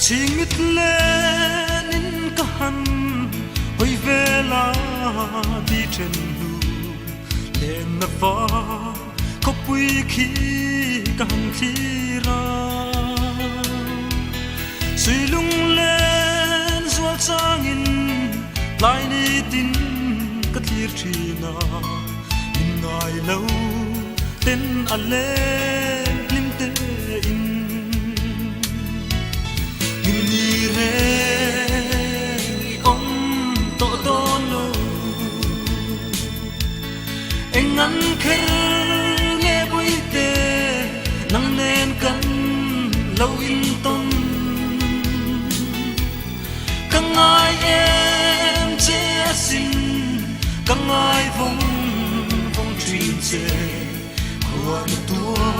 chingit lenin kahan hoi vela di chen lu len na fa ko pui khi kang thi ra sui lung len zual changin lai ni tin ka thir thina in ngai lo ten ale lim te in ni re om to don lo engan kher nghe bui te nang nen kan lo in ton kang ai em che sin kang ai vong vong trin che khoan tua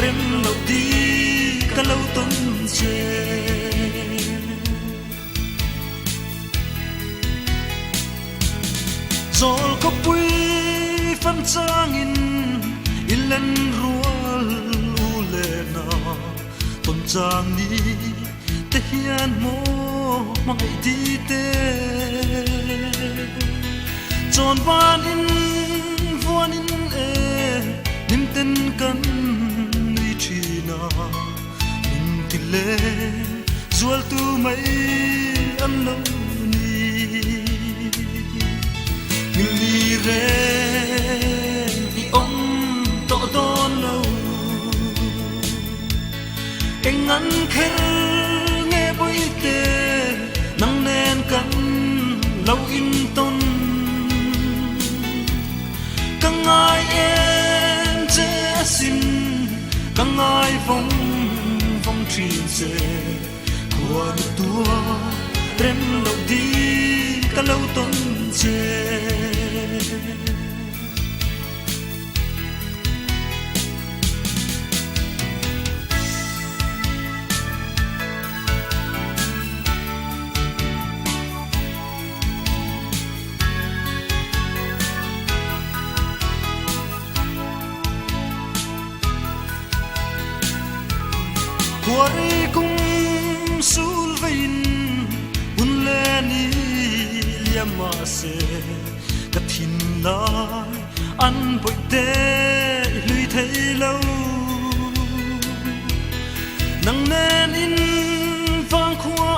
rem lo di ka lo ton che zol ko pui fan changin ilen rual u le na ton chang ni te hian mo mai ti te chon van in vuan in e nim ten kan ni china nim ti le zual tu mai an lo ni re ni om to don lo engan kher nghe boi te nang nen kan lo in ton kang ai em che sin kang ai phong phong trin se kwa tua rem lo di ka lo ton che quay cung sul vein un le ni liama se ka thin lai an boi te lui thei lo nang nen in vang khua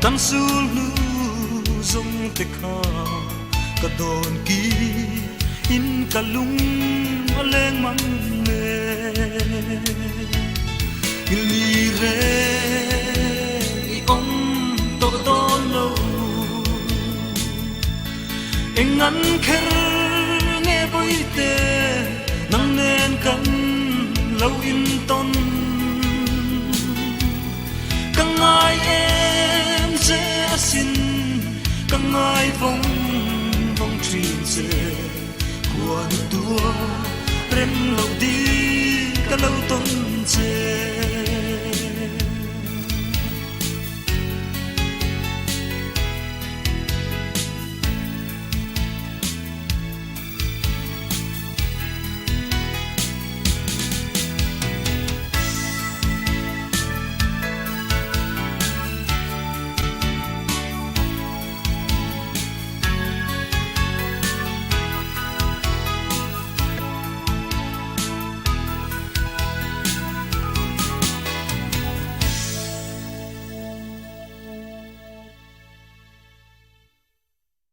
tam sul lu zong te kha ka don ki in ka lung aleng mang ne li re om to don lo engan kher nghe boi te nang nen kan lo in ton kang ai em che sin kang ai vong vong trin se quan tua rem lo di ka lo ton che